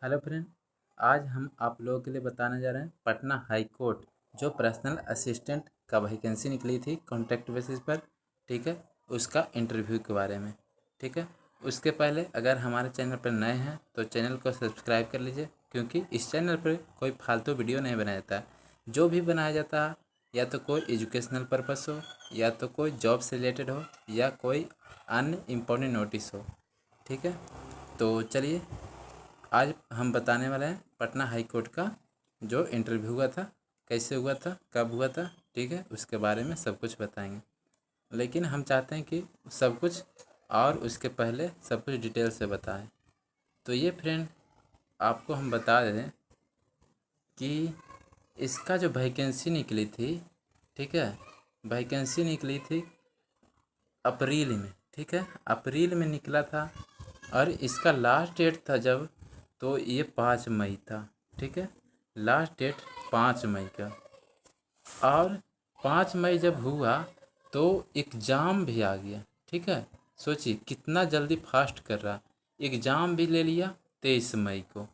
Hello friend. आज हम आप लोगों के लिए बताने जा रहे हैं पटना हाई कोर्ट जो पर्सनल असिस्टेंट का वैकेंसी निकली थी कॉन्ट्रैक्ट बेसिस पर। ठीक है, उसका इंटरव्यू के बारे में। ठीक है, उसके पहले अगर हमारे चैनल पर नए हैं तो चैनल को सब्सक्राइब कर लीजिए, क्योंकि इस चैनल पर कोई फालतू वीडियो नहीं बनाया जाता है। जो भी बनाया जाता है या तो कोई एजुकेशनल पर्पस हो, या तो कोई जॉब से रिलेटेड हो, या कोई अन्य इम्पोर्टेंट नोटिस हो। ठीक है, तो चलिए आज हम बताने वाले हैं पटना हाई कोर्ट का जो इंटरव्यू हुआ था, कैसे हुआ था, कब हुआ था। ठीक है, उसके बारे में सब कुछ बताएंगे, लेकिन हम चाहते हैं कि सब कुछ और उसके पहले सब कुछ डिटेल से बताएं। तो ये फ्रेंड आपको हम बता दें कि इसका जो वैकेंसी निकली थी, ठीक है, वैकेंसी निकली थी अप्रैल में। ठीक है, अप्रैल में निकला था और इसका लास्ट डेट था जब, तो ये 5 मई था। ठीक है, लास्ट डेट 5 मई का। और 5 मई जब हुआ तो एग्ज़ाम भी आ गया। ठीक है, सोचिए कितना जल्दी फास्ट कर रहा। एग्ज़ाम भी ले लिया 23 मई को।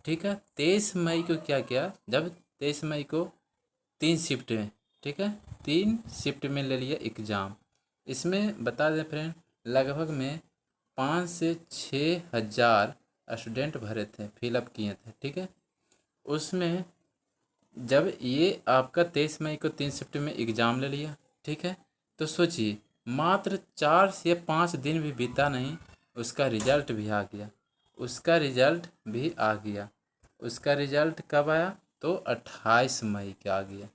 ठीक है, 23 मई को क्या किया, जब 23 मई को 3 शिफ्ट में, ठीक है, 3 शिफ्ट में ले लिया एग्ज़ाम। इसमें बता दें फ्रेंड, लगभग में 5 से 6 हज़ार स्टूडेंट भरे थे, फिलअप किए थे। ठीक है, उसमें जब ये आपका 23 मई को 3 शिफ्ट में एग्ज़ाम ले लिया, ठीक है, तो सोचिए मात्र 4 से 5 दिन भी बीता नहीं, उसका रिजल्ट भी आ गया। उसका रिजल्ट भी आ गया। उसका रिजल्ट कब आया, तो 28 मई का आ गया।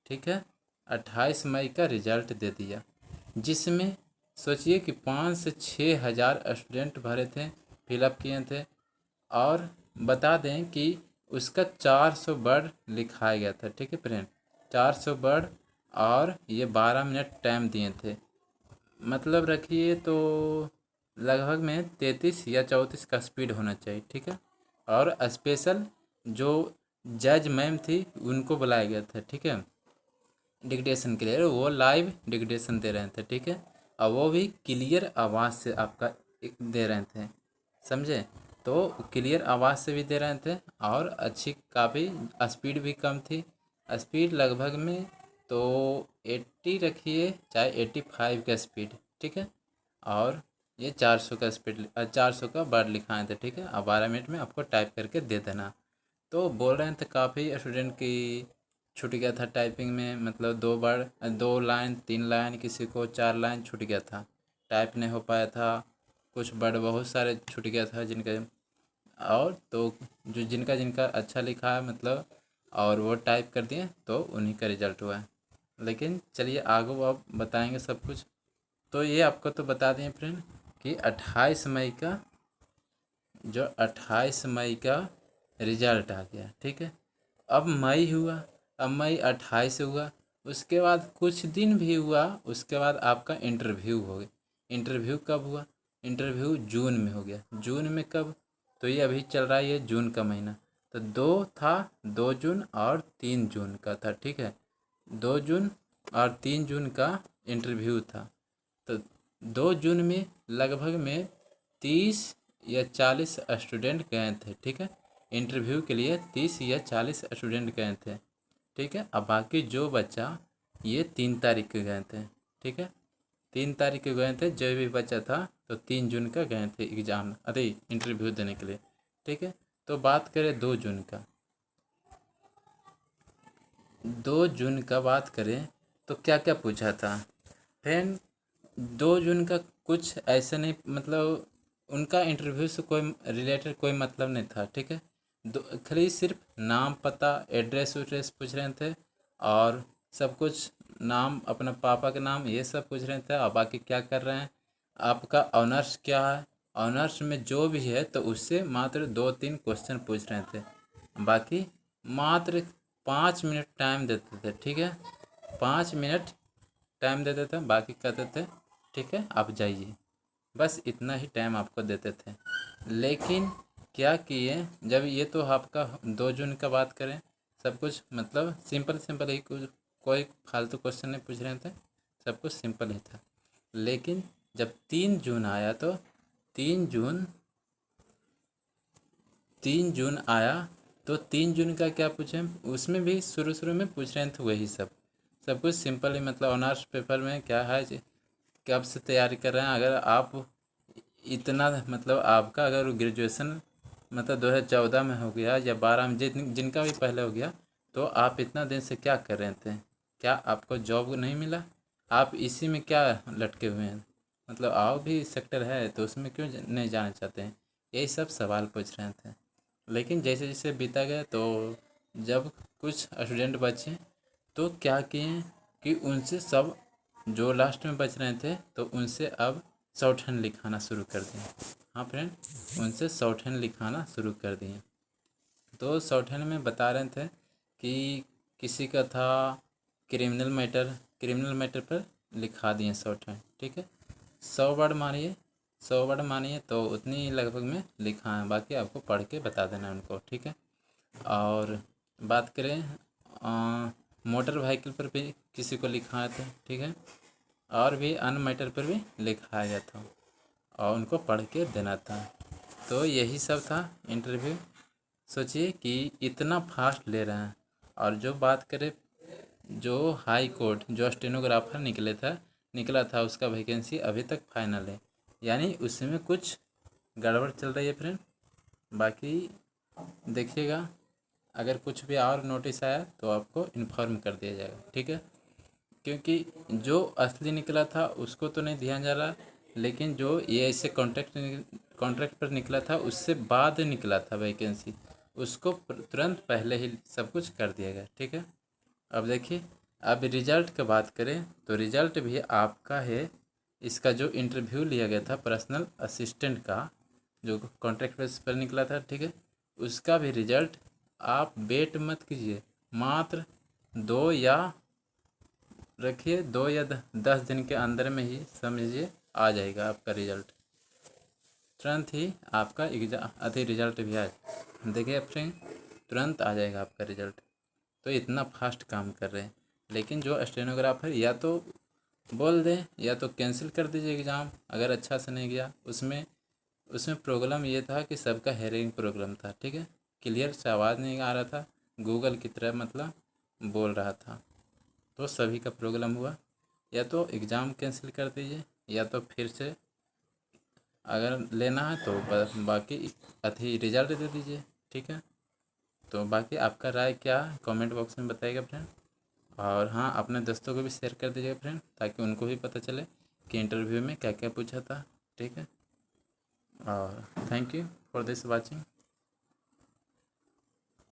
ठीक है, 28 मई का रिजल्ट दे दिया, जिसमें सोचिए कि 5 से 6 हज़ार स्टूडेंट भरे थे, फिलअप किए थे। और बता दें कि उसका 400 वर्ड लिखाया गया था। ठीक है फ्रेंड, 400 वर्ड, और ये 12 मिनट टाइम दिए थे। मतलब रखिए तो लगभग में 33 या 34 का स्पीड होना चाहिए। ठीक है, और स्पेशल जो जज मैम थी उनको बुलाया गया था। ठीक है, डिक्टेशन के लिए वो लाइव डिक्टेशन दे रहे थे। ठीक है, और वो भी क्लियर आवाज़ से आपका दे रहे थे, समझे। तो क्लियर आवाज़ से भी दे रहे थे और अच्छी काफ़ी स्पीड भी कम थी। स्पीड लगभग में तो 80 रखिए, चाहे 85 का स्पीड। ठीक है, और ये 400 का स्पीड, 400 का वर्ड लिखाए थे। ठीक है, और 12 मिनट में आपको टाइप करके दे देना। तो बोल रहे थे काफ़ी स्टूडेंट की छूट गया था टाइपिंग में, मतलब 2 बार 2 लाइन 3 लाइन, किसी को 4 लाइन छूट गया था, टाइप नहीं हो पाया था। कुछ वर्ड बहुत सारे छूट गया था जिनका, और तो जो जिनका जिनका अच्छा लिखा है मतलब, और वो टाइप कर दिए तो उन्हीं का रिजल्ट हुआ है। लेकिन चलिए आगे अब बताएंगे सब कुछ। तो ये आपको तो बता दें फ्रेंड कि 28 मई का, जो 28 मई का रिजल्ट आ गया। ठीक है, अब मई हुआ, अब मई 28 हुआ, उसके बाद कुछ दिन भी हुआ, उसके बाद आपका इंटरव्यू हो गया। इंटरव्यू कब हुआ, इंटरव्यू जून में हो गया। जून में कब, तो ये अभी चल रहा है ये जून का महीना, तो दो था, 2 जून और 3 जून का था। ठीक है, 2 जून और 3 जून का इंटरव्यू था। तो 2 जून में लगभग में 30 या 40 स्टूडेंट गए थे। ठीक है, इंटरव्यू के लिए 30 या 40 स्टूडेंट गए थे। ठीक है, अब बाकी जो बच्चा, ये 3 तारीख के गए थे। ठीक है, 3 तारीख के गए थे, जो भी बच्चा था तो 3 जून का गए थे एग्ज़ाम, अरे इंटरव्यू देने के लिए। ठीक है, तो बात करें 2 जून का, 2 जून का बात करें तो क्या क्या पूछा था फ्रेंड। 2 जून का कुछ ऐसे नहीं, मतलब उनका इंटरव्यू से कोई रिलेटेड कोई मतलब नहीं था। ठीक है, दो खाली सिर्फ नाम पता एड्रेस उड्रेस पूछ रहे थे, और सब कुछ नाम, अपना पापा का नाम, ये सब पूछ रहे थे। और बाकी क्या कर रहे हैं, आपका ऑनर्स क्या है, ऑनर्स में जो भी है तो उससे मात्र 2-3 क्वेश्चन पूछ रहे थे। बाकी मात्र 5 मिनट टाइम देते थे। ठीक है, 5 मिनट टाइम देते थे, बाकी कहते थे ठीक है आप जाइए, बस इतना ही टाइम आपको देते थे। लेकिन क्या किए, जब ये तो आपका 2 जून का बात करें, सब कुछ मतलब सिंपल सिंपल ही, कुछ कोई फालतू क्वेश्चन नहीं पूछ रहे थे, सब कुछ सिंपल ही था। लेकिन जब 3 जून आया तो 3 जून 3 जून आया तो 3 जून का क्या पूछे, उसमें भी शुरू शुरू में पूछ रहे थे वही सब कुछ सिंपल ही, मतलब ऑनर्स पेपर में क्या है कब से तैयारी कर रहे हैं। अगर आप इतना, मतलब आपका अगर ग्रेजुएशन मतलब 2014 में हो गया या 12 में, जिनका भी पहले हो गया, तो आप इतना दिन से क्या कर रहे थे? क्या आपको जॉब नहीं मिला? आप इसी में क्या लटके हुए हैं? मतलब और भी सेक्टर है तो उसमें क्यों नहीं जाना चाहते हैं? यही सब सवाल पूछ रहे थे। लेकिन जैसे जैसे बीता गया तो जब कुछ स्टूडेंट बचे तो क्या किए कि उनसे सब, जो लास्ट में बच रहे थे तो उनसे अब शॉर्ट हैंड लिखाना शुरू कर दिए। हाँ फ्रेंड, उनसे शॉर्ट हैंड लिखाना शुरू कर दिए। तो शॉर्ट हैंड में बता रहे थे कि किसी का था क्रिमिनल मैटर पर लिखा दिए शॉर्ट हैंड, ठीक है। 100 वर्ड मानिए तो उतनी लगभग में लिखा है, बाकी आपको पढ़ के बता देना उनको, ठीक है। और बात करें मोटर व्हीकल पर भी किसी को लिखा था, ठीक है। और भी अन्य मैटर पर भी लिखाया था और उनको पढ़ के देना था। तो यही सब था इंटरव्यू। सोचिए कि इतना फास्ट ले रहे हैं। और जो बात करें, जो हाई कोर्ट जो स्टेनोग्राफर निकला था उसका वैकेंसी अभी तक फाइनल है, यानी उसमें कुछ गड़बड़ चल रही है फ्रेंड। बाकी देखिएगा, अगर कुछ भी और नोटिस आया तो आपको इन्फॉर्म कर दिया जाएगा, ठीक है। क्योंकि जो असली निकला था उसको तो नहीं ध्यान जा रहा, लेकिन जो ये ऐसे कॉन्ट्रैक्ट पर निकला था उससे बाद निकला था वैकेंसी, उसको तुरंत पहले ही सब कुछ कर दिया गया, ठीक है। अब देखिए, अब रिजल्ट की बात करें तो रिजल्ट भी आपका है। इसका जो इंटरव्यू लिया गया था पर्सनल असिस्टेंट का, जो कॉन्ट्रैक्ट बेस पर निकला था, ठीक है, उसका भी रिजल्ट आप वेट मत कीजिए, मात्र 2 या 10 दिन के अंदर में ही समझिए आ जाएगा आपका रिजल्ट। तुरंत ही आपका एग्जाम रिजल्ट भी आ, देखिए फ्रेंड, तुरंत आ जाएगा आपका रिजल्ट। तो इतना फास्ट काम कर रहे हैं। लेकिन जो स्टेनोग्राफर या तो बोल दें या तो कैंसिल कर दीजिए एग्ज़ाम, अगर अच्छा से नहीं गया। उसमें उसमें प्रॉब्लम ये था कि सबका हेयरिंग प्रॉब्लम था, ठीक है। क्लियर से आवाज़ नहीं आ रहा था, गूगल की तरह मतलब बोल रहा था, तो सभी का प्रॉब्लम हुआ। या तो एग्ज़ाम कैंसिल कर दीजिए या तो फिर से अगर लेना है तो बाकी रिजल्ट दे दीजिए, ठीक है। तो बाकी आपका राय क्या है कमेंट बॉक्स में बताइएगा फ्रेंड। और हाँ, अपने दोस्तों को भी शेयर कर दीजिएगा फ्रेंड, ताकि उनको भी पता चले कि इंटरव्यू में क्या क्या पूछा था, ठीक है। और thank you for this watching.